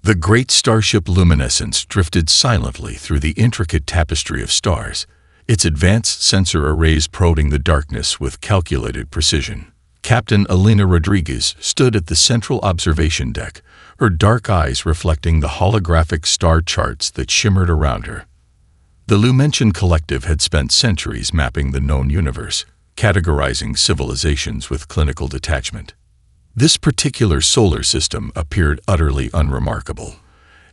The great starship Luminescence drifted silently through the intricate tapestry of stars, its advanced sensor arrays probing the darkness with calculated precision. Captain Elena Rodriguez stood at the central observation deck, her dark eyes reflecting the holographic star charts that shimmered around her. The Lumention Collective had spent centuries mapping the known universe, categorizing civilizations with clinical detachment. This particular solar system appeared utterly unremarkable.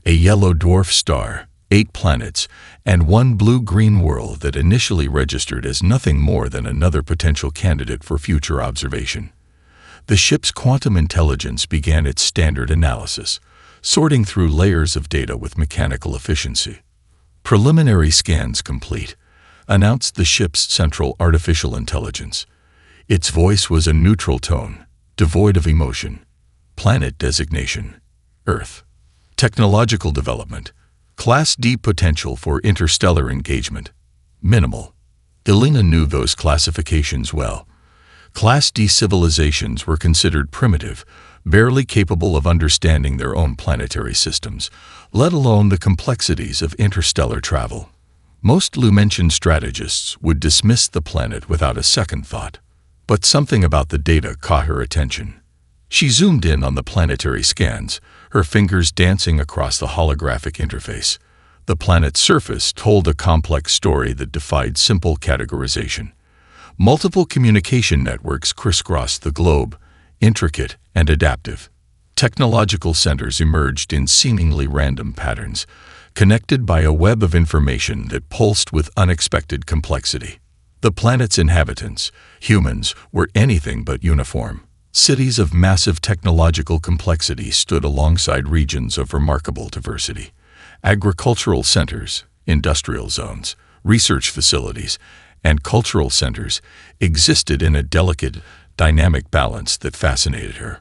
A yellow dwarf star, 8 planets, and 1 blue-green world that initially registered as nothing more than another potential candidate for future observation. The ship's quantum intelligence began its standard analysis, sorting through layers of data with mechanical efficiency. "Preliminary scans complete," announced the ship's central artificial intelligence. Its voice was a neutral tone, devoid of emotion. Planet designation: Earth. Technological development: Class D potential for interstellar engagement: minimal. Elena knew those classifications well. Class D civilizations were considered primitive, barely capable of understanding their own planetary systems, let alone the complexities of interstellar travel. Most Lumention strategists would dismiss the planet without a second thought. But something about the data caught her attention. She zoomed in on the planetary scans, her fingers dancing across the holographic interface. The planet's surface told a complex story that defied simple categorization. Multiple communication networks crisscrossed the globe, intricate and adaptive. Technological centers emerged in seemingly random patterns, connected by a web of information that pulsed with unexpected complexity. The planet's inhabitants, humans, were anything but uniform. Cities of massive technological complexity stood alongside regions of remarkable diversity. Agricultural centers, industrial zones, research facilities, and cultural centers existed in a delicate, dynamic balance that fascinated her.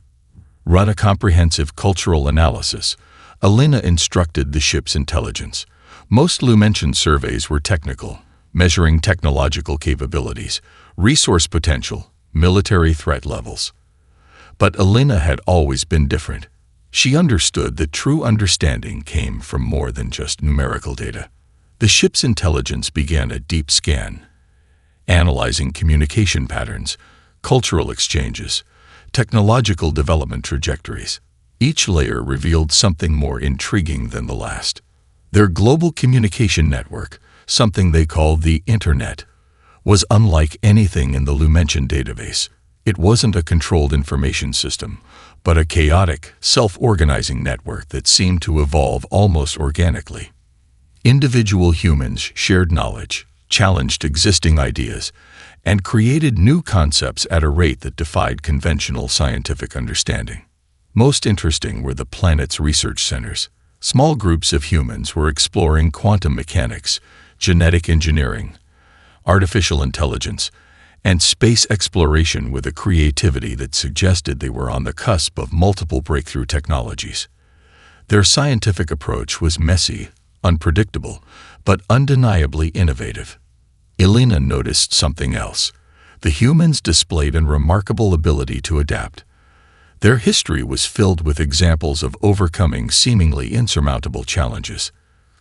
Run a comprehensive cultural analysis, Elena instructed the ship's intelligence. Most Lumention surveys were technical, measuring technological capabilities, resource potential, military threat levels. But Elena had always been different. She understood that true understanding came from more than just numerical data. The ship's intelligence began a deep scan, analyzing communication patterns, cultural exchanges, technological development trajectories. Each layer revealed something more intriguing than the last. Their global communication network, something they called the Internet, was unlike anything in the Lumention database. It wasn't a controlled information system, but a chaotic, self-organizing network that seemed to evolve almost organically. Individual humans shared knowledge, challenged existing ideas, and created new concepts at a rate that defied conventional scientific understanding. Most interesting were the planet's research centers. Small groups of humans were exploring quantum mechanics, genetic engineering, artificial intelligence, and space exploration with a creativity that suggested they were on the cusp of multiple breakthrough technologies. Their scientific approach was messy, unpredictable, but undeniably innovative. Elena noticed something else. The humans displayed a remarkable ability to adapt. Their history was filled with examples of overcoming seemingly insurmountable challenges.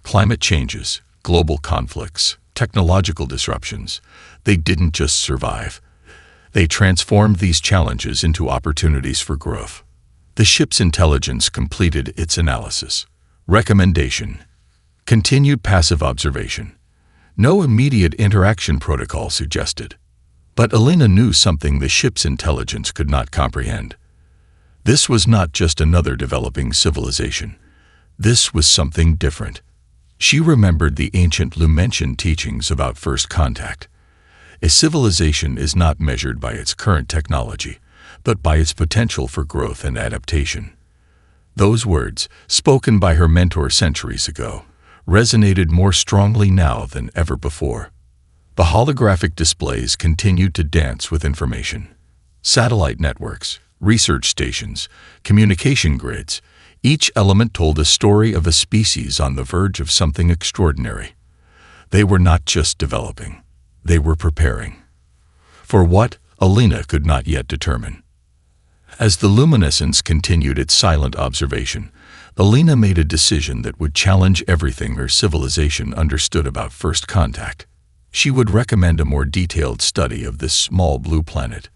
Climate changes, global conflicts, technological disruptions. They didn't just survive. They transformed these challenges into opportunities for growth. The ship's intelligence completed its analysis. Recommendation: continued passive observation. No immediate interaction protocol suggested. But Elena knew something the ship's intelligence could not comprehend. This was not just another developing civilization. This was something different. She remembered the ancient Lumention teachings about first contact. A civilization is not measured by its current technology, but by its potential for growth and adaptation. Those words, spoken by her mentor centuries ago, resonated more strongly now than ever before. The holographic displays continued to dance with information. Satellite networks, research stations, communication grids, each element told a story of a species on the verge of something extraordinary. They were not just developing, they were preparing. For what, Elena could not yet determine. As the luminescence continued its silent observation, Alina made a decision that would challenge everything her civilization understood about first contact. She would recommend a more detailed study of this small blue planet.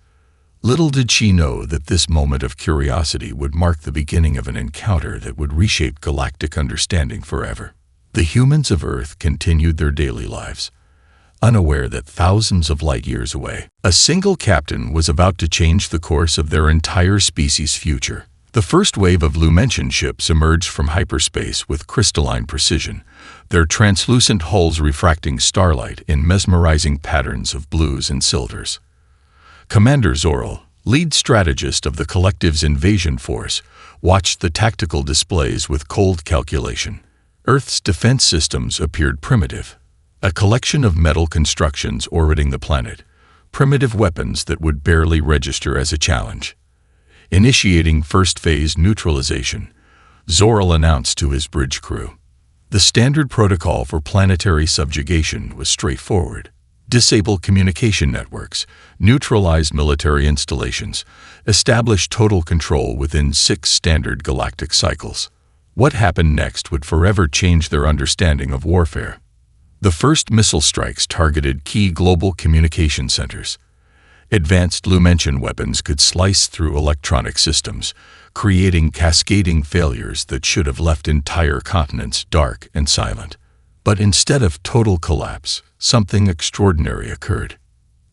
Little did she know that this moment of curiosity would mark the beginning of an encounter that would reshape galactic understanding forever. The humans of Earth continued their daily lives, unaware that thousands of light years away, a single captain was about to change the course of their entire species' future. The first wave of Lumention ships emerged from hyperspace with crystalline precision, their translucent hulls refracting starlight in mesmerizing patterns of blues and silvers. Commander Zoral, lead strategist of the collective's invasion force, watched the tactical displays with cold calculation. Earth's defense systems appeared primitive, a collection of metal constructions orbiting the planet, primitive weapons that would barely register as a challenge. Initiating first phase neutralization, Zoral announced to his bridge crew. The standard protocol for planetary subjugation was straightforward. Disable communication networks, neutralize military installations, establish total control within 6 standard galactic cycles. What happened next would forever change their understanding of warfare. The first missile strikes targeted key global communication centers. Advanced Lumention weapons could slice through electronic systems, creating cascading failures that should have left entire continents dark and silent. But instead of total collapse, something extraordinary occurred.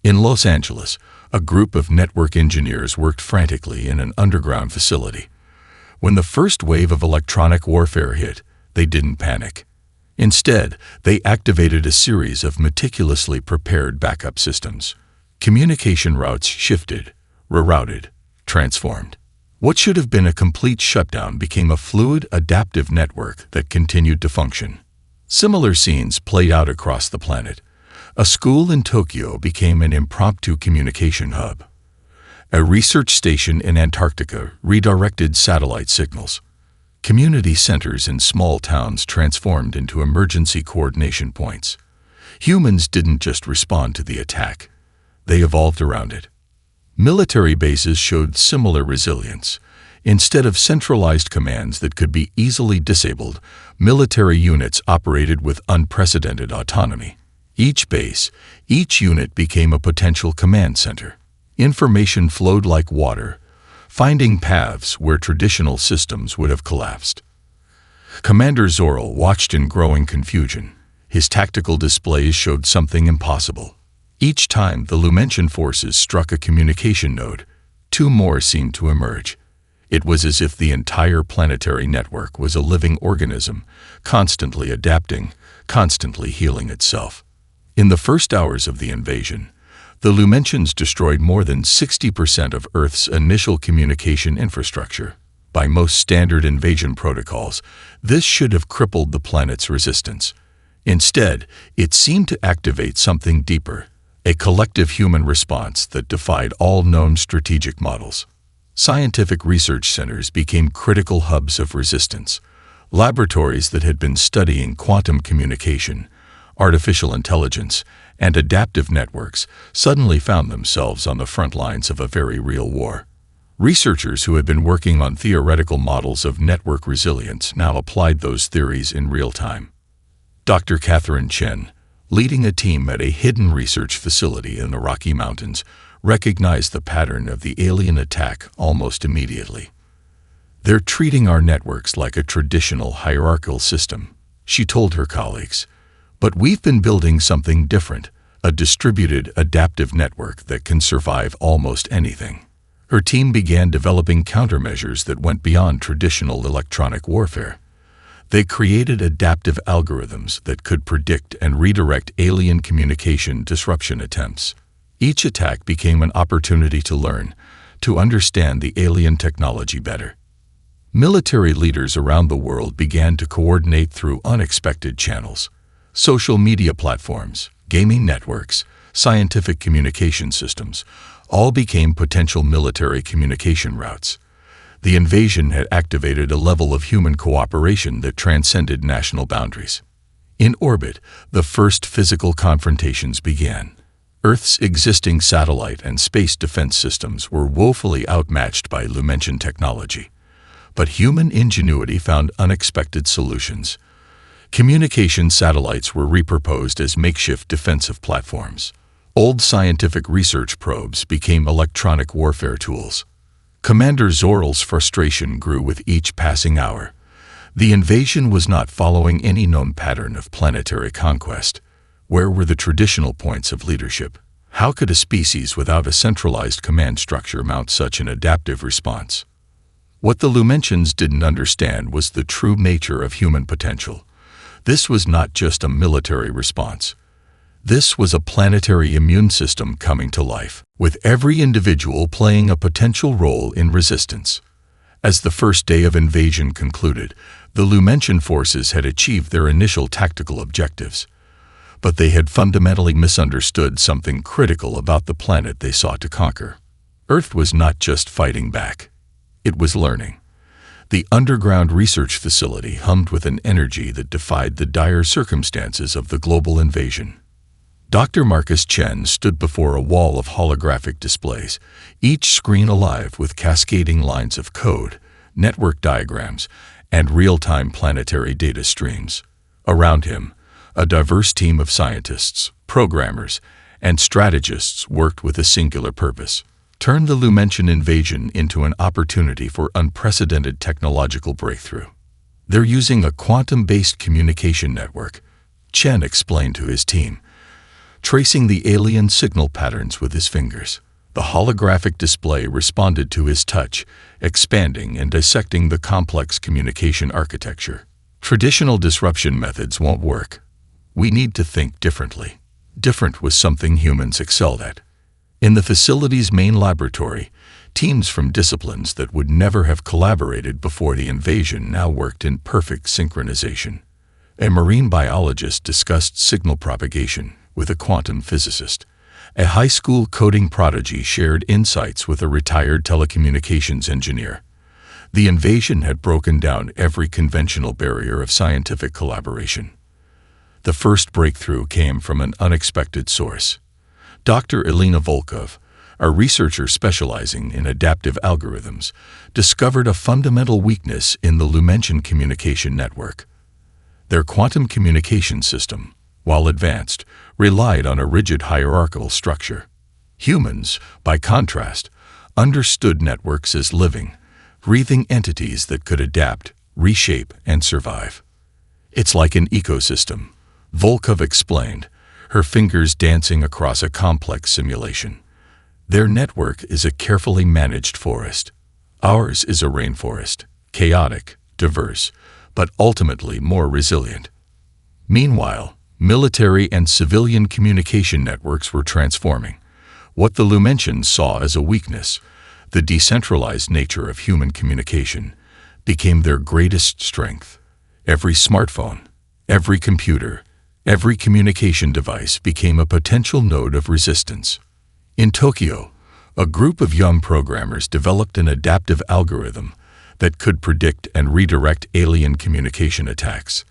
In Los Angeles, a group of network engineers worked frantically in an underground facility. When the first wave of electronic warfare hit, they didn't panic. Instead, they activated a series of meticulously prepared backup systems. Communication routes shifted, rerouted, transformed. What should have been a complete shutdown became a fluid, adaptive network that continued to function. Similar scenes played out across the planet. A school in Tokyo became an impromptu communication hub. A research station in Antarctica redirected satellite signals. Community centers in small towns transformed into emergency coordination points. Humans didn't just respond to the attack. They evolved around it. Military bases showed similar resilience. Instead of centralized commands that could be easily disabled, military units operated with unprecedented autonomy. Each base, each unit became a potential command center. Information flowed like water, finding paths where traditional systems would have collapsed. Commander Zoral watched in growing confusion. His tactical displays showed something impossible. Each time the Lumention forces struck a communication node, 2 more seemed to emerge. It was as if the entire planetary network was a living organism, constantly adapting, constantly healing itself. In the first hours of the invasion, the Lumentions destroyed more than 60% of Earth's initial communication infrastructure. By most standard invasion protocols, this should have crippled the planet's resistance. Instead, it seemed to activate something deeper, a collective human response that defied all known strategic models. Scientific research centers became critical hubs of resistance. Laboratories that had been studying quantum communication, artificial intelligence, and adaptive networks suddenly found themselves on the front lines of a very real war. Researchers who had been working on theoretical models of network resilience now applied those theories in real time. Dr. Catherine Chen, leading a team at a hidden research facility in the Rocky Mountains, recognized the pattern of the alien attack almost immediately. "They're treating our networks like a traditional hierarchical system," she told her colleagues. "But we've been building something different, a distributed, adaptive network that can survive almost anything." Her team began developing countermeasures that went beyond traditional electronic warfare. They created adaptive algorithms that could predict and redirect alien communication disruption attempts. Each attack became an opportunity to learn, to understand the alien technology better. Military leaders around the world began to coordinate through unexpected channels. Social media platforms, gaming networks, scientific communication systems, all became potential military communication routes. The invasion had activated a level of human cooperation that transcended national boundaries. In orbit, the first physical confrontations began. Earth's existing satellite and space defense systems were woefully outmatched by Lumention technology. But human ingenuity found unexpected solutions. Communication satellites were repurposed as makeshift defensive platforms. Old scientific research probes became electronic warfare tools. Commander Zorl's frustration grew with each passing hour. The invasion was not following any known pattern of planetary conquest. Where were the traditional points of leadership? How could a species without a centralized command structure mount such an adaptive response? What the Lumentians didn't understand was the true nature of human potential. This was not just a military response. This was a planetary immune system coming to life, with every individual playing a potential role in resistance. As the first day of invasion concluded, the Lumentian forces had achieved their initial tactical objectives. But they had fundamentally misunderstood something critical about the planet they sought to conquer. Earth was not just fighting back. It was learning. The underground research facility hummed with an energy that defied the dire circumstances of the global invasion. Dr. Marcus Chen stood before a wall of holographic displays, each screen alive with cascading lines of code, network diagrams, and real-time planetary data streams. Around him, a diverse team of scientists, programmers, and strategists worked with a singular purpose: turn the Lumentian invasion into an opportunity for unprecedented technological breakthrough. They're using a quantum-based communication network, Chen explained to his team, tracing the alien signal patterns with his fingers. The holographic display responded to his touch, expanding and dissecting the complex communication architecture. Traditional disruption methods won't work. We need to think differently. Different was something humans excelled at. In the facility's main laboratory, teams from disciplines that would never have collaborated before the invasion now worked in perfect synchronization. A marine biologist discussed signal propagation with a quantum physicist. A high school coding prodigy shared insights with a retired telecommunications engineer. The invasion had broken down every conventional barrier of scientific collaboration. The first breakthrough came from an unexpected source. Dr. Elena Volkov, a researcher specializing in adaptive algorithms, discovered a fundamental weakness in the Lumentian communication network. Their quantum communication system, while advanced, relied on a rigid hierarchical structure. Humans, by contrast, understood networks as living, breathing entities that could adapt, reshape, and survive. It's like an ecosystem, Volkov explained, her fingers dancing across a complex simulation. Their network is a carefully managed forest. Ours is a rainforest, chaotic, diverse, but ultimately more resilient. Meanwhile, military and civilian communication networks were transforming. What the Lumentians saw as a weakness, the decentralized nature of human communication, became their greatest strength. Every smartphone, every computer, every communication device became a potential node of resistance. In Tokyo, a group of young programmers developed an adaptive algorithm that could predict and redirect alien communication attacks.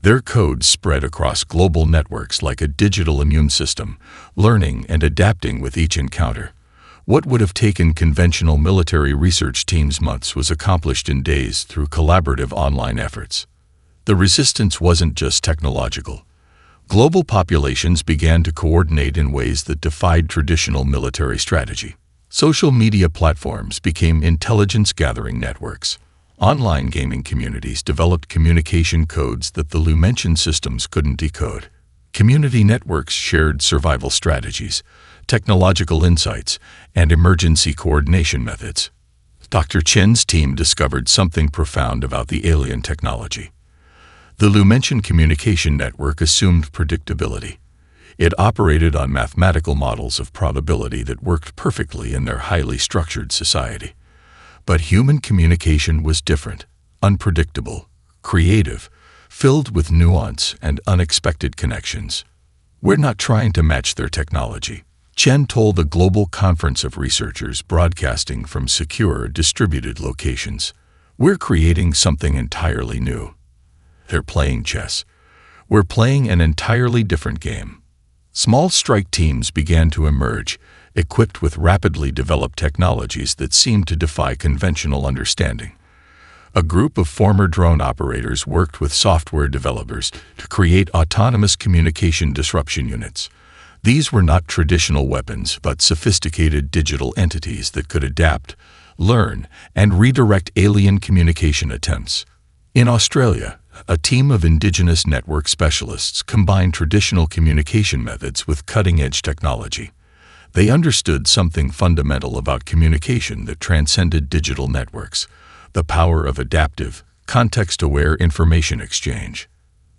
Their code spread across global networks like a digital immune system, learning and adapting with each encounter. What would have taken conventional military research teams months was accomplished in days through collaborative online efforts. The resistance wasn't just technological. Global populations began to coordinate in ways that defied traditional military strategy. Social media platforms became intelligence-gathering networks. Online gaming communities developed communication codes that the Lumentian systems couldn't decode. Community networks shared survival strategies, technological insights, and emergency coordination methods. Dr. Chen's team discovered something profound about the alien technology. The Lumentian communication network assumed predictability. It operated on mathematical models of probability that worked perfectly in their highly structured society. But human communication was different, unpredictable, creative, filled with nuance and unexpected connections. We're not trying to match their technology, Chen told a global conference of researchers broadcasting from secure, distributed locations. We're creating something entirely new. They're playing chess. We're playing an entirely different game. Small strike teams began to emerge, equipped with rapidly developed technologies that seemed to defy conventional understanding. A group of former drone operators worked with software developers to create autonomous communication disruption units. These were not traditional weapons, but sophisticated digital entities that could adapt, learn, and redirect alien communication attempts. In Australia, a team of indigenous network specialists combined traditional communication methods with cutting-edge technology. They understood something fundamental about communication that transcended digital networks: the power of adaptive, context-aware information exchange.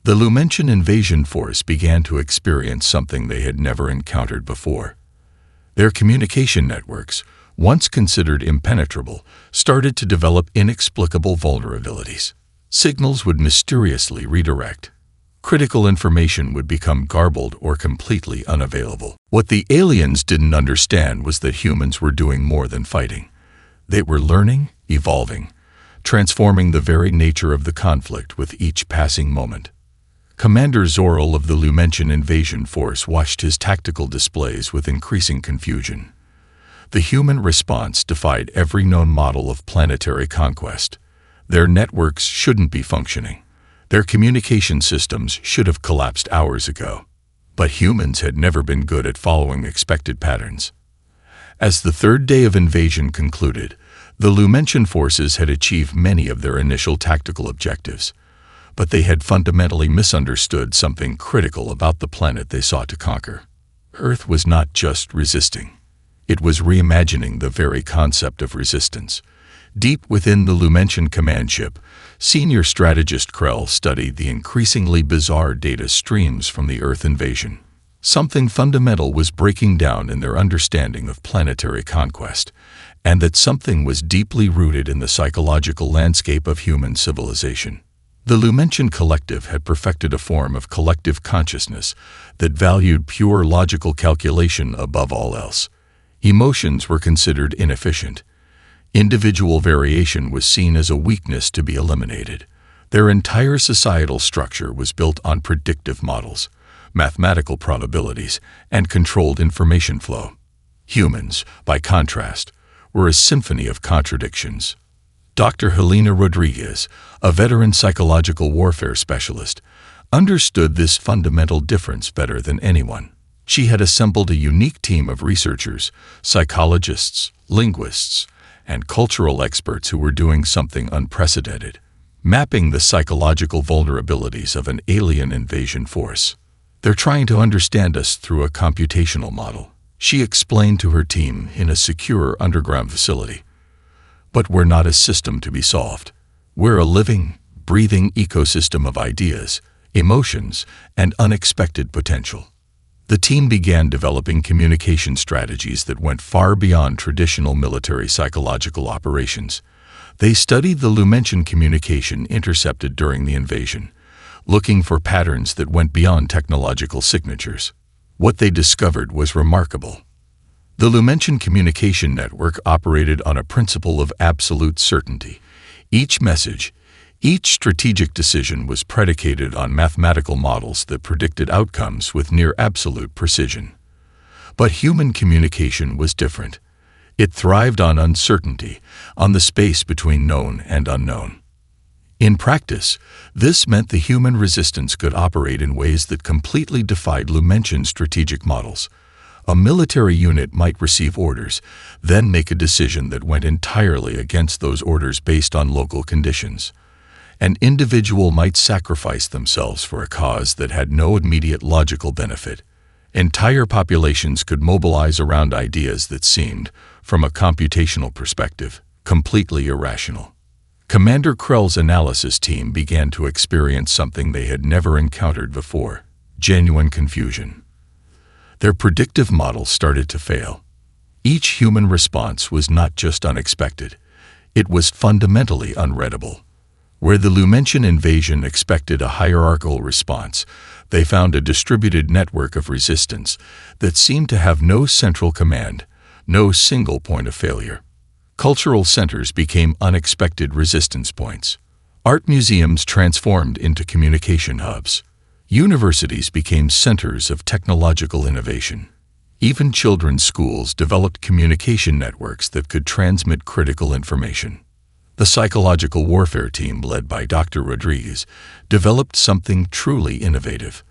The Lumentian invasion force began to experience something they had never encountered before. Their communication networks, once considered impenetrable, started to develop inexplicable vulnerabilities. Signals would mysteriously redirect. Critical information would become garbled or completely unavailable. What the aliens didn't understand was that humans were doing more than fighting. They were learning, evolving, transforming the very nature of the conflict with each passing moment. Commander Zoril of the Lumentian invasion force watched his tactical displays with increasing confusion. The human response defied every known model of planetary conquest. Their networks shouldn't be functioning. Their communication systems should have collapsed hours ago. But humans had never been good at following expected patterns. As the third day of invasion concluded, the Lumentian forces had achieved many of their initial tactical objectives, but they had fundamentally misunderstood something critical about the planet they sought to conquer. Earth was not just resisting. It was reimagining the very concept of resistance. Deep within the Lumentian command ship, senior strategist Krell studied the increasingly bizarre data streams from the Earth invasion. Something fundamental was breaking down in their understanding of planetary conquest, and that something was deeply rooted in the psychological landscape of human civilization. The Lumentian collective had perfected a form of collective consciousness that valued pure logical calculation above all else. Emotions were considered inefficient. Individual variation was seen as a weakness to be eliminated. Their entire societal structure was built on predictive models, mathematical probabilities, and controlled information flow. Humans, by contrast, were a symphony of contradictions. Dr. Helena Rodriguez, a veteran psychological warfare specialist, understood this fundamental difference better than anyone. She had assembled a unique team of researchers, psychologists, linguists, and cultural experts who were doing something unprecedented, mapping the psychological vulnerabilities of an alien invasion force. "They're trying to understand us through a computational model," she explained to her team in a secure underground facility. "But we're not a system to be solved. We're a living, breathing ecosystem of ideas, emotions, and unexpected potential." The team began developing communication strategies that went far beyond traditional military psychological operations. They studied the Lumentian communication intercepted during the invasion, looking for patterns that went beyond technological signatures. What they discovered was remarkable. The Lumentian communication network operated on a principle of absolute certainty. Each message, each strategic decision was predicated on mathematical models that predicted outcomes with near absolute precision. But human communication was different. It thrived on uncertainty, on the space between known and unknown. In practice, this meant the human resistance could operate in ways that completely defied Lumentian strategic models. A military unit might receive orders, then make a decision that went entirely against those orders based on local conditions. An individual might sacrifice themselves for a cause that had no immediate logical benefit. Entire populations could mobilize around ideas that seemed, from a computational perspective, completely irrational. Commander Krell's analysis team began to experience something they had never encountered before: genuine confusion. Their predictive models started to fail. Each human response was not just unexpected, it was fundamentally unreadable. Where the Lumentian invasion expected a hierarchical response, they found a distributed network of resistance that seemed to have no central command, no single point of failure. Cultural centers became unexpected resistance points. Art museums transformed into communication hubs. Universities became centers of technological innovation. Even children's schools developed communication networks that could transmit critical information. The psychological warfare team, led by Dr. Rodriguez, developed something truly innovative.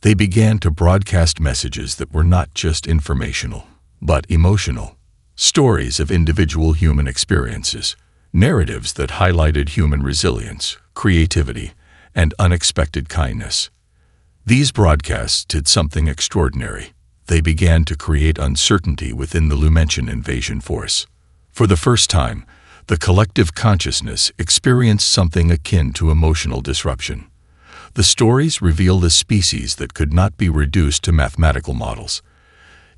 They began to broadcast messages that were not just informational, but emotional. Stories of individual human experiences, narratives that highlighted human resilience, creativity, and unexpected kindness. These broadcasts did something extraordinary. They began to create uncertainty within the Lumention invasion force. For the first time, the collective consciousness experienced something akin to emotional disruption. The stories revealed a species that could not be reduced to mathematical models,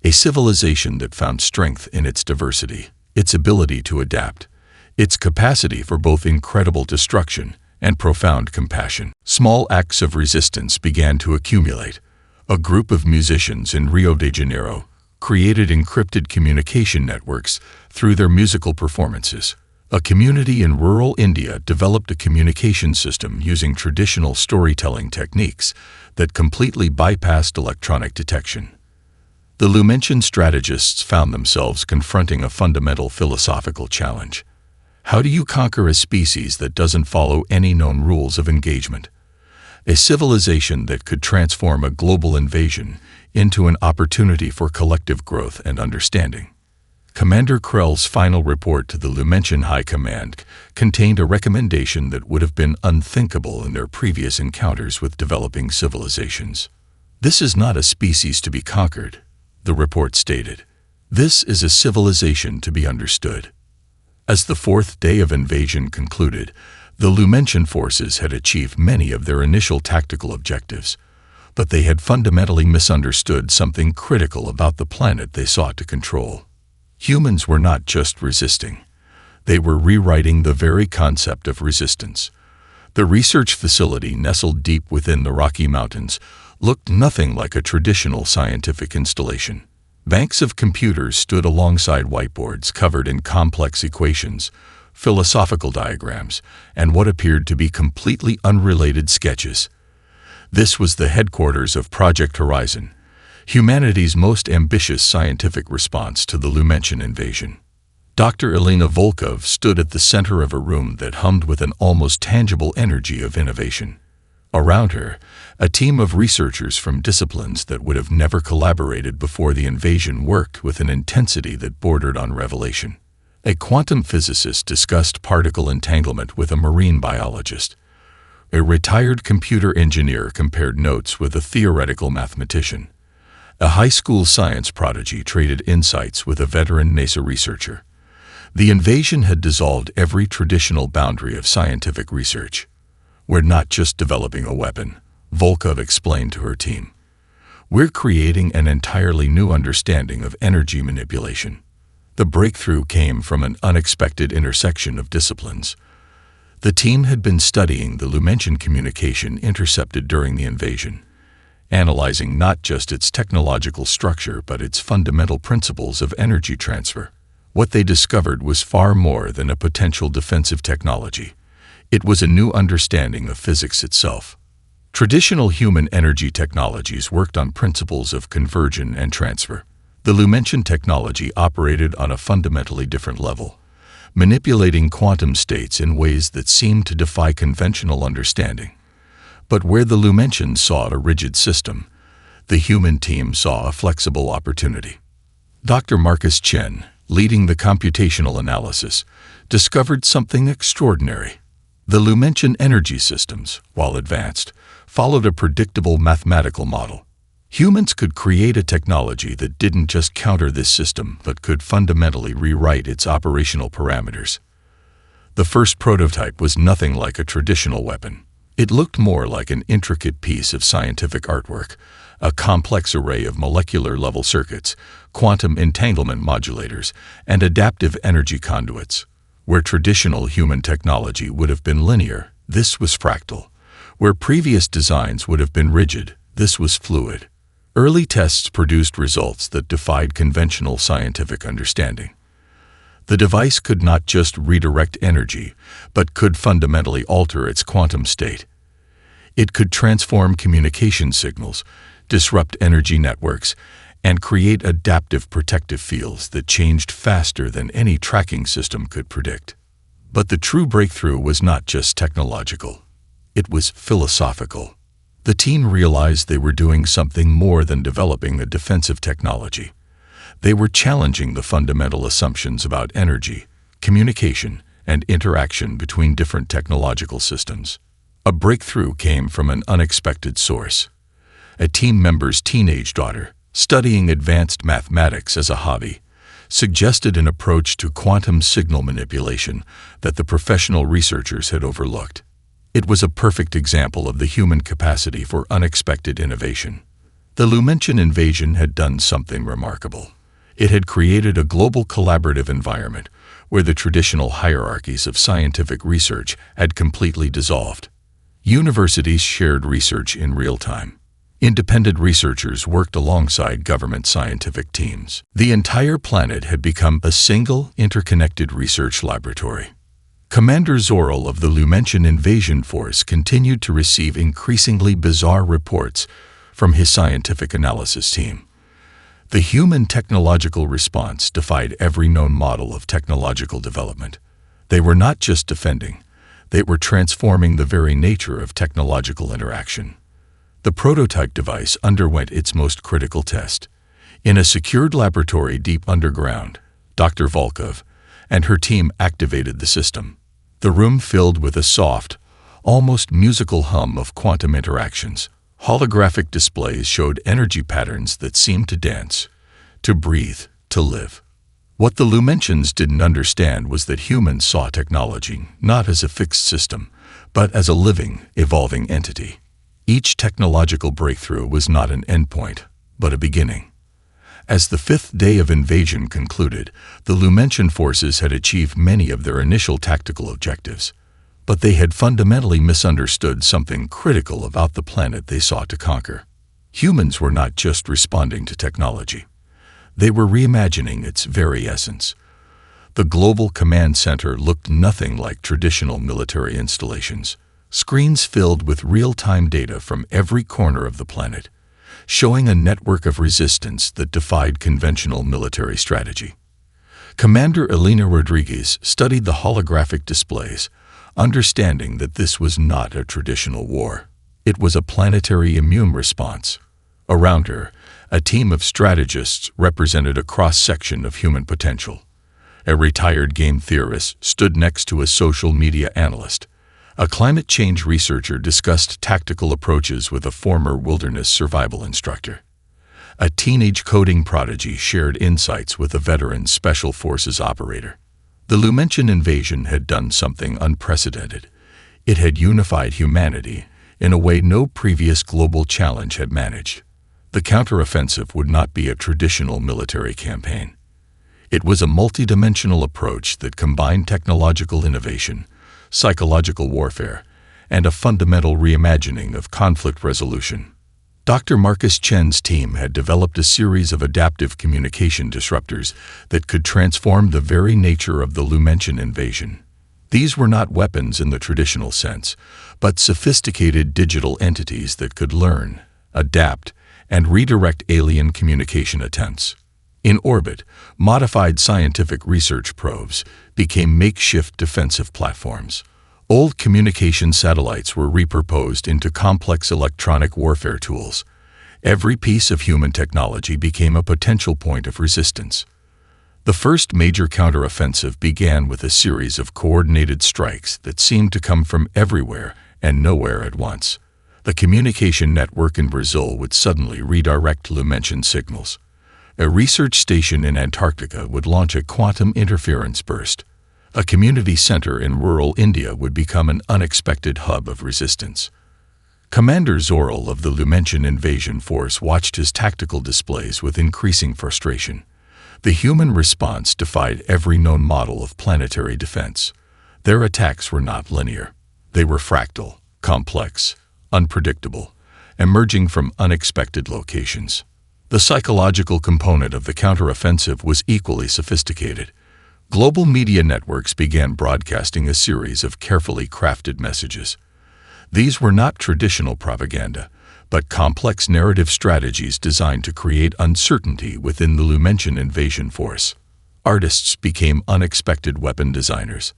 a civilization that found strength in its diversity, its ability to adapt, its capacity for both incredible destruction and profound compassion. Small acts of resistance began to accumulate. A group of musicians in Rio de Janeiro created encrypted communication networks through their musical performances. A community in rural India developed a communication system using traditional storytelling techniques that completely bypassed electronic detection. The Lumention strategists found themselves confronting a fundamental philosophical challenge. How do you conquer a species that doesn't follow any known rules of engagement? A civilization that could transform a global invasion into an opportunity for collective growth and understanding. Commander Krell's final report to the Lumention High Command contained a recommendation that would have been unthinkable in their previous encounters with developing civilizations. "This is not a species to be conquered," the report stated. "This is a civilization to be understood." As the fourth day of invasion concluded, the Lumention forces had achieved many of their initial tactical objectives, but they had fundamentally misunderstood something critical about the planet they sought to control. Humans were not just resisting. They were rewriting the very concept of resistance. The research facility, nestled deep within the Rocky Mountains, looked nothing like a traditional scientific installation. Banks of computers stood alongside whiteboards covered in complex equations, philosophical diagrams, and what appeared to be completely unrelated sketches. This was the headquarters of Project Horizon, humanity's most ambitious scientific response to the Lumention invasion. Dr. Elena Volkov stood at the center of a room that hummed with an almost tangible energy of innovation. Around her, a team of researchers from disciplines that would have never collaborated before the invasion worked with an intensity that bordered on revelation. A quantum physicist discussed particle entanglement with a marine biologist. A retired computer engineer compared notes with a theoretical mathematician. A high school science prodigy traded insights with a veteran NASA researcher. The invasion had dissolved every traditional boundary of scientific research. "We're not just developing a weapon," Volkov explained to her team. "We're creating an entirely new understanding of energy manipulation." The breakthrough came from an unexpected intersection of disciplines. The team had been studying the Lumention communication intercepted during the invasion, analyzing not just its technological structure but its fundamental principles of energy transfer. What they discovered was far more than a potential defensive technology. It was a new understanding of physics itself. Traditional human energy technologies worked on principles of conversion and transfer. The Lumention technology operated on a fundamentally different level, manipulating quantum states in ways that seemed to defy conventional understanding. But where the Lumentions sought a rigid system, the human team saw a flexible opportunity. Dr. Marcus Chen, leading the computational analysis, discovered something extraordinary. The Lumention energy systems, while advanced, followed a predictable mathematical model. Humans could create a technology that didn't just counter this system but could fundamentally rewrite its operational parameters. The first prototype was nothing like a traditional weapon. It looked more like an intricate piece of scientific artwork, a complex array of molecular-level circuits, quantum entanglement modulators, and adaptive energy conduits. Where traditional human technology would have been linear, this was fractal. Where previous designs would have been rigid, this was fluid. Early tests produced results that defied conventional scientific understanding. The device could not just redirect energy, but could fundamentally alter its quantum state. It could transform communication signals, disrupt energy networks, and create adaptive protective fields that changed faster than any tracking system could predict. But the true breakthrough was not just technological. It was philosophical. The team realized they were doing something more than developing a defensive technology. They were challenging the fundamental assumptions about energy, communication, and interaction between different technological systems. A breakthrough came from an unexpected source. A team member's teenage daughter, studying advanced mathematics as a hobby, suggested an approach to quantum signal manipulation that the professional researchers had overlooked. It was a perfect example of the human capacity for unexpected innovation. The Lumentian invasion had done something remarkable. It had created a global collaborative environment where the traditional hierarchies of scientific research had completely dissolved. Universities shared research in real time. Independent researchers worked alongside government scientific teams. The entire planet had become a single, interconnected research laboratory. Commander Zorel of the Lumentian Invasion Force continued to receive increasingly bizarre reports from his scientific analysis team. The human technological response defied every known model of technological development. They were not just defending, they were transforming the very nature of technological interaction. The prototype device underwent its most critical test. In a secured laboratory deep underground, Dr. Volkov and her team activated the system. The room filled with a soft, almost musical hum of quantum interactions. Holographic displays showed energy patterns that seemed to dance, to breathe, to live. What the Lumentians didn't understand was that humans saw technology not as a fixed system, but as a living, evolving entity. Each technological breakthrough was not an endpoint, but a beginning. As the fifth day of invasion concluded, the Lumentian forces had achieved many of their initial tactical objectives, but they had fundamentally misunderstood something critical about the planet they sought to conquer. Humans were not just responding to technology. They were reimagining its very essence. The global command center looked nothing like traditional military installations. Screens filled with real-time data from every corner of the planet, showing a network of resistance that defied conventional military strategy. Commander Elena Rodriguez studied the holographic displays, understanding that this was not a traditional war. It was a planetary immune response. Around her, a team of strategists represented a cross-section of human potential. A retired game theorist stood next to a social media analyst. A climate change researcher discussed tactical approaches with a former wilderness survival instructor. A teenage coding prodigy shared insights with a veteran special forces operator. The Lumentian invasion had done something unprecedented. It had unified humanity in a way no previous global challenge had managed. The counteroffensive would not be a traditional military campaign. It was a multidimensional approach that combined technological innovation, psychological warfare, and a fundamental reimagining of conflict resolution. Dr. Marcus Chen's team had developed a series of adaptive communication disruptors that could transform the very nature of the Lumentian invasion. These were not weapons in the traditional sense, but sophisticated digital entities that could learn, adapt, and redirect alien communication attempts. In orbit, modified scientific research probes became makeshift defensive platforms. Old communication satellites were repurposed into complex electronic warfare tools. Every piece of human technology became a potential point of resistance. The first major counteroffensive began with a series of coordinated strikes that seemed to come from everywhere and nowhere at once. The communication network in Brazil would suddenly redirect Lumentian signals. A research station in Antarctica would launch a quantum interference burst. A community center in rural India would become an unexpected hub of resistance. Commander Zorel of the Lumentian Invasion Force watched his tactical displays with increasing frustration. The human response defied every known model of planetary defense. Their attacks were not linear. They were fractal, complex, unpredictable, emerging from unexpected locations. The psychological component of the counteroffensive was equally sophisticated. Global media networks began broadcasting a series of carefully crafted messages. These were not traditional propaganda, but complex narrative strategies designed to create uncertainty within the Lumentian invasion force. Artists became unexpected weapon designers.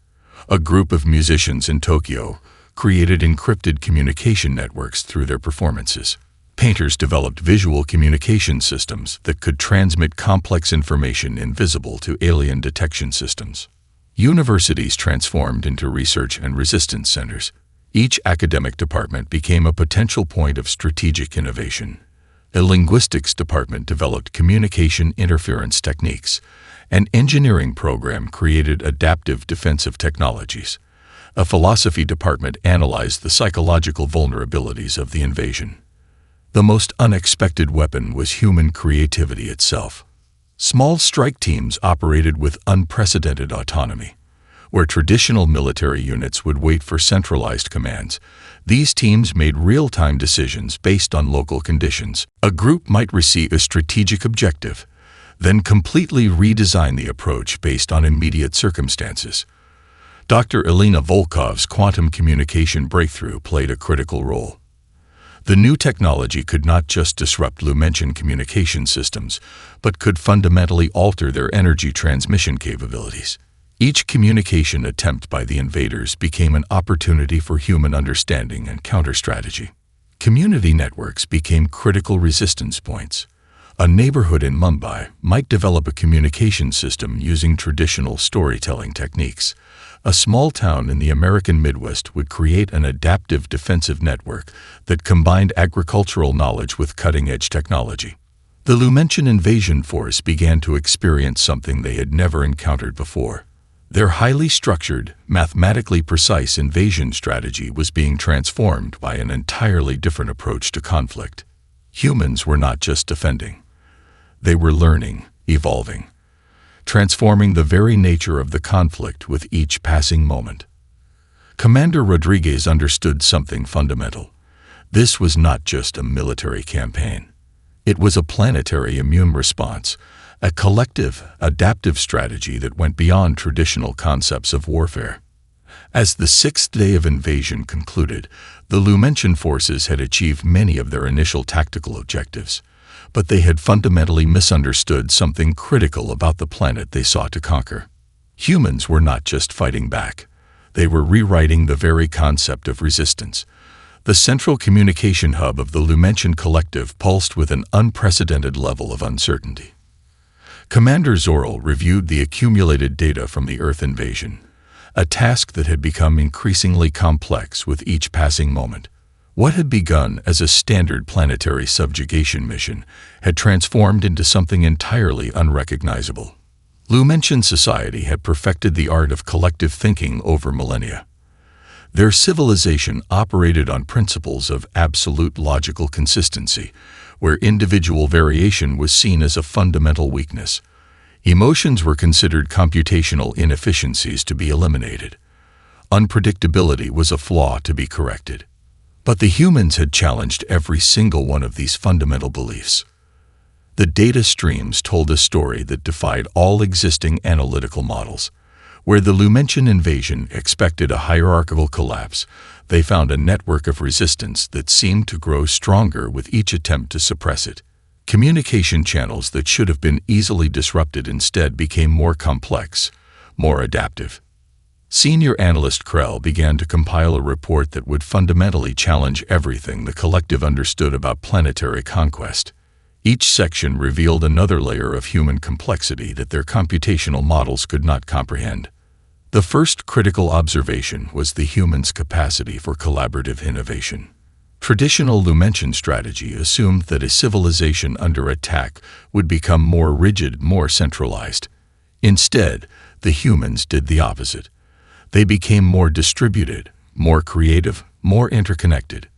A group of musicians in Tokyo created encrypted communication networks through their performances. Painters developed visual communication systems that could transmit complex information invisible to alien detection systems. Universities transformed into research and resistance centers. Each academic department became a potential point of strategic innovation. A linguistics department developed communication interference techniques. An engineering program created adaptive defensive technologies. A philosophy department analyzed the psychological vulnerabilities of the invasion. The most unexpected weapon was human creativity itself. Small strike teams operated with unprecedented autonomy. Where traditional military units would wait for centralized commands, these teams made real-time decisions based on local conditions. A group might receive a strategic objective, then completely redesign the approach based on immediate circumstances. Dr. Elena Volkov's quantum communication breakthrough played a critical role. The new technology could not just disrupt Lumentian communication systems, but could fundamentally alter their energy transmission capabilities. Each communication attempt by the invaders became an opportunity for human understanding and counter-strategy. Community networks became critical resistance points. A neighborhood in Mumbai might develop a communication system using traditional storytelling techniques. A small town in the American Midwest would create an adaptive defensive network that combined agricultural knowledge with cutting-edge technology. The Lumentian invasion force began to experience something they had never encountered before. Their highly structured, mathematically precise invasion strategy was being transformed by an entirely different approach to conflict. Humans were not just defending. They were learning, evolving, transforming the very nature of the conflict with each passing moment. Commander Rodriguez understood something fundamental. This was not just a military campaign. It was a planetary immune response, a collective, adaptive strategy that went beyond traditional concepts of warfare. As the sixth day of invasion concluded, the Lumentian forces had achieved many of their initial tactical objectives, but they had fundamentally misunderstood something critical about the planet they sought to conquer. Humans were not just fighting back. They were rewriting the very concept of resistance. The central communication hub of the Lumentian collective pulsed with an unprecedented level of uncertainty. Commander Zoril reviewed the accumulated data from the Earth invasion, a task that had become increasingly complex with each passing moment. What had begun as a standard planetary subjugation mission had transformed into something entirely unrecognizable. Lumentian society had perfected the art of collective thinking over millennia. Their civilization operated on principles of absolute logical consistency, where individual variation was seen as a fundamental weakness. Emotions were considered computational inefficiencies to be eliminated. Unpredictability was a flaw to be corrected. But the humans had challenged every single one of these fundamental beliefs. The data streams told a story that defied all existing analytical models. Where the Lumentian invasion expected a hierarchical collapse, they found a network of resistance that seemed to grow stronger with each attempt to suppress it. Communication channels that should have been easily disrupted instead became more complex, more adaptive. Senior analyst Krell began to compile a report that would fundamentally challenge everything the collective understood about planetary conquest. Each section revealed another layer of human complexity that their computational models could not comprehend. The first critical observation was the human's capacity for collaborative innovation. Traditional Lumentian strategy assumed that a civilization under attack would become more rigid, more centralized. Instead, the humans did the opposite. They became more distributed, more creative, more interconnected.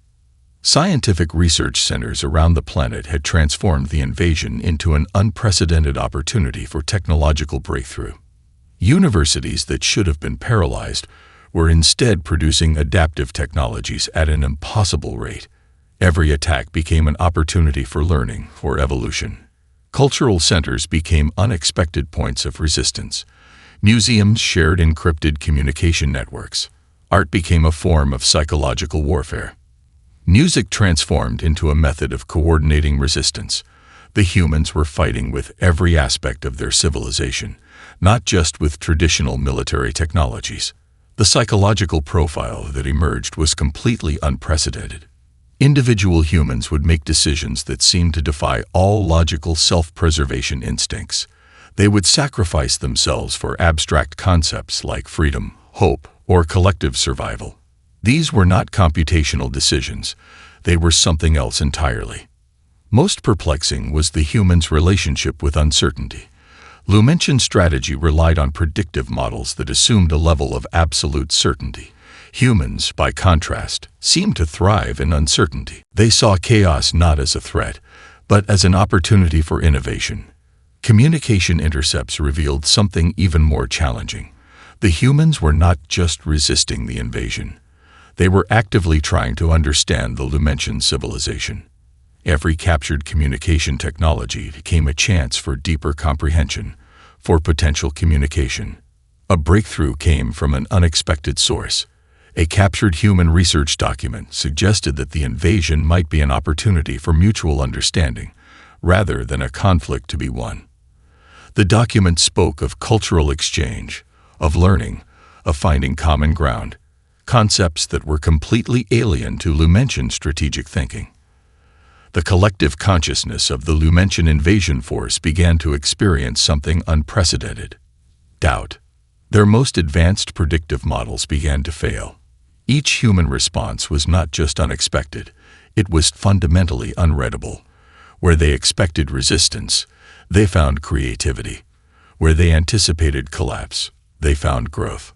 Scientific research centers around the planet had transformed the invasion into an unprecedented opportunity for technological breakthrough. Universities that should have been paralyzed were instead producing adaptive technologies at an impossible rate. Every attack became an opportunity for learning, for evolution. Cultural centers became unexpected points of resistance. Museums shared encrypted communication networks. Art became a form of psychological warfare. Music transformed into a method of coordinating resistance. The humans were fighting with every aspect of their civilization, not just with traditional military technologies. The psychological profile that emerged was completely unprecedented. Individual humans would make decisions that seemed to defy all logical self-preservation instincts. They would sacrifice themselves for abstract concepts like freedom, hope, or collective survival. These were not computational decisions. They were something else entirely. Most perplexing was the human's relationship with uncertainty. Lumention's strategy relied on predictive models that assumed a level of absolute certainty. Humans, by contrast, seemed to thrive in uncertainty. They saw chaos not as a threat, but as an opportunity for innovation. Communication intercepts revealed something even more challenging. The humans were not just resisting the invasion. They were actively trying to understand the Lumention civilization. Every captured communication technology became a chance for deeper comprehension, for potential communication. A breakthrough came from an unexpected source. A captured human research document suggested that the invasion might be an opportunity for mutual understanding, rather than a conflict to be won. The document spoke of cultural exchange, of learning, of finding common ground, concepts that were completely alien to Lumention strategic thinking. The collective consciousness of the Lumention invasion force began to experience something unprecedented: doubt. Their most advanced predictive models began to fail. Each human response was not just unexpected, it was fundamentally unreadable. Where they expected resistance, they found creativity. Where they anticipated collapse, they found growth.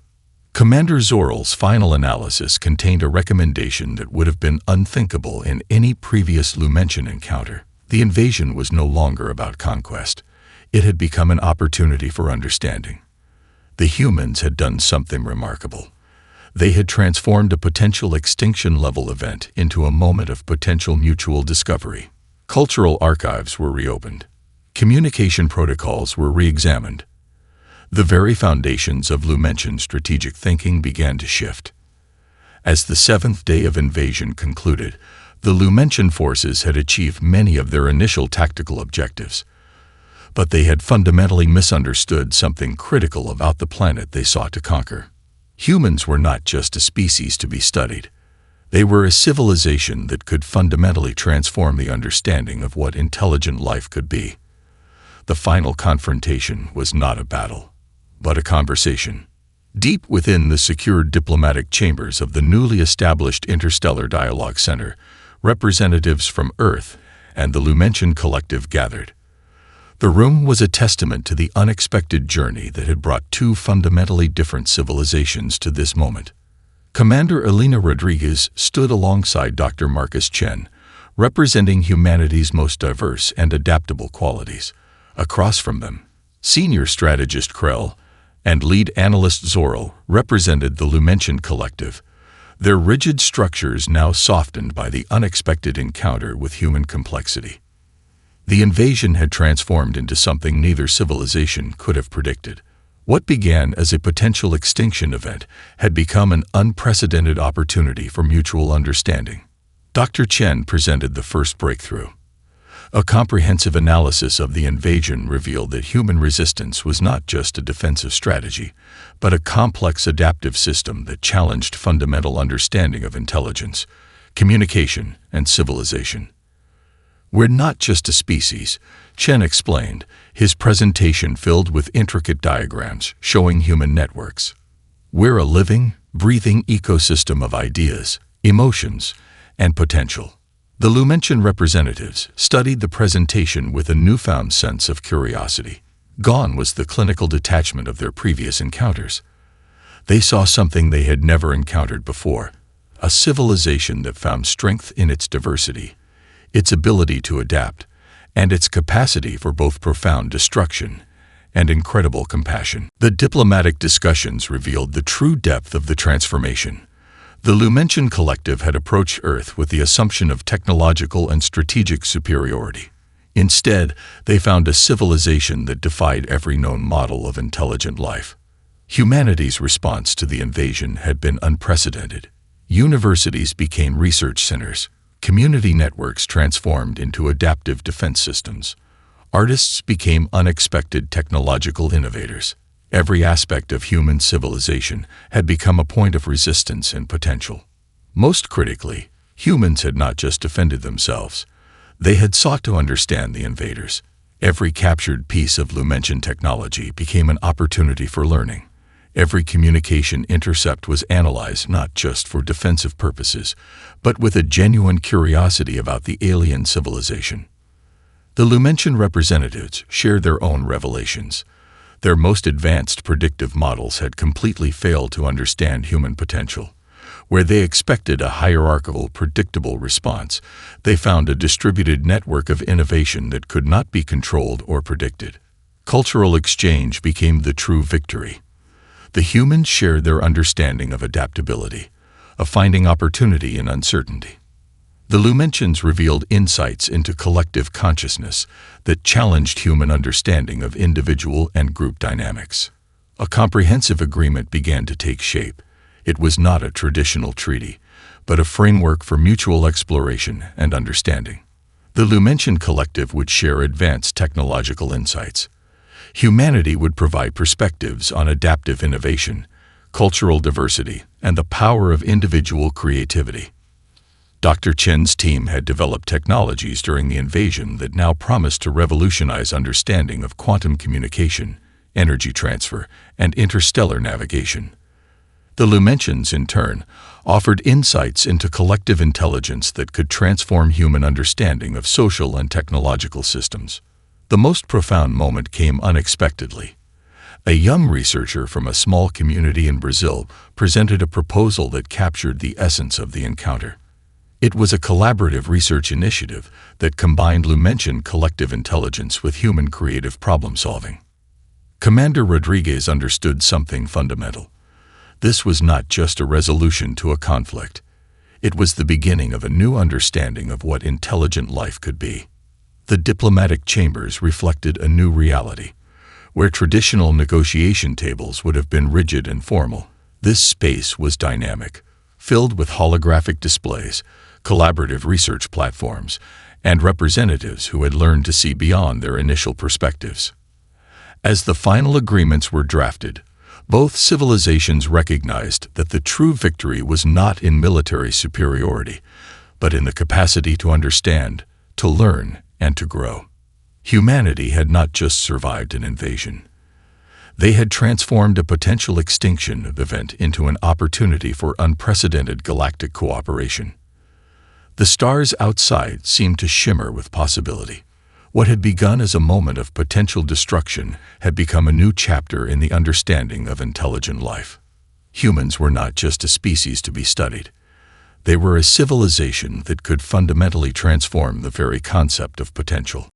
Commander Zorl's final analysis contained a recommendation that would have been unthinkable in any previous Lumention encounter. The invasion was no longer about conquest. It had become an opportunity for understanding. The humans had done something remarkable. They had transformed a potential extinction-level event into a moment of potential mutual discovery. Cultural archives were reopened. Communication protocols were re-examined. The very foundations of Lumention strategic thinking began to shift. As the seventh day of invasion concluded, the Lumention forces had achieved many of their initial tactical objectives. But they had fundamentally misunderstood something critical about the planet they sought to conquer. Humans were not just a species to be studied. They were a civilization that could fundamentally transform the understanding of what intelligent life could be. The final confrontation was not a battle, but a conversation. Deep within the secured diplomatic chambers of the newly established Interstellar Dialogue Center, representatives from Earth and the Lumention Collective gathered. The room was a testament to the unexpected journey that had brought two fundamentally different civilizations to this moment. Commander Elena Rodriguez stood alongside Dr. Marcus Chen, representing humanity's most diverse and adaptable qualities. Across from them, senior strategist Krell and lead analyst Zorl represented the Lumention Collective, their rigid structures now softened by the unexpected encounter with human complexity. The invasion had transformed into something neither civilization could have predicted. What began as a potential extinction event had become an unprecedented opportunity for mutual understanding. Dr. Chen presented the first breakthrough. A comprehensive analysis of the invasion revealed that human resistance was not just a defensive strategy, but a complex adaptive system that challenged fundamental understanding of intelligence, communication, and civilization. "We're not just a species," Chen explained, his presentation filled with intricate diagrams showing human networks. "We're a living, breathing ecosystem of ideas, emotions, and potential." The Lumention representatives studied the presentation with a newfound sense of curiosity. Gone was the clinical detachment of their previous encounters. They saw something they had never encountered before, a civilization that found strength in its diversity, its ability to adapt, and its capacity for both profound destruction and incredible compassion. The diplomatic discussions revealed the true depth of the transformation. The Lumention Collective had approached Earth with the assumption of technological and strategic superiority. Instead, they found a civilization that defied every known model of intelligent life. Humanity's response to the invasion had been unprecedented. Universities became research centers. Community networks transformed into adaptive defense systems. Artists became unexpected technological innovators. Every aspect of human civilization had become a point of resistance and potential. Most critically, humans had not just defended themselves. They had sought to understand the invaders. Every captured piece of Lumentian technology became an opportunity for learning. Every communication intercept was analyzed not just for defensive purposes, but with a genuine curiosity about the alien civilization. The Lumentian representatives shared their own revelations. Their most advanced predictive models had completely failed to understand human potential. Where they expected a hierarchical, predictable response, they found a distributed network of innovation that could not be controlled or predicted. Cultural exchange became the true victory. The humans shared their understanding of adaptability, of finding opportunity in uncertainty. The Lumentians revealed insights into collective consciousness that challenged human understanding of individual and group dynamics. A comprehensive agreement began to take shape. It was not a traditional treaty, but a framework for mutual exploration and understanding. The Lumentian collective would share advanced technological insights. Humanity would provide perspectives on adaptive innovation, cultural diversity, and the power of individual creativity. Dr. Chen's team had developed technologies during the invasion that now promised to revolutionize understanding of quantum communication, energy transfer, and interstellar navigation. The Lumentians, in turn, offered insights into collective intelligence that could transform human understanding of social and technological systems. The most profound moment came unexpectedly. A young researcher from a small community in Brazil presented a proposal that captured the essence of the encounter. It was a collaborative research initiative that combined Lumentian collective intelligence with human creative problem-solving. Commander Rodriguez understood something fundamental. This was not just a resolution to a conflict. It was the beginning of a new understanding of what intelligent life could be. The diplomatic chambers reflected a new reality. Where traditional negotiation tables would have been rigid and formal, this space was dynamic, filled with holographic displays, collaborative research platforms, and representatives who had learned to see beyond their initial perspectives. As the final agreements were drafted, both civilizations recognized that the true victory was not in military superiority, but in the capacity to understand, to learn, and to grow. Humanity had not just survived an invasion. They had transformed a potential extinction event into an opportunity for unprecedented galactic cooperation. The stars outside seemed to shimmer with possibility. What had begun as a moment of potential destruction had become a new chapter in the understanding of intelligent life. Humans were not just a species to be studied. They were a civilization that could fundamentally transform the very concept of potential.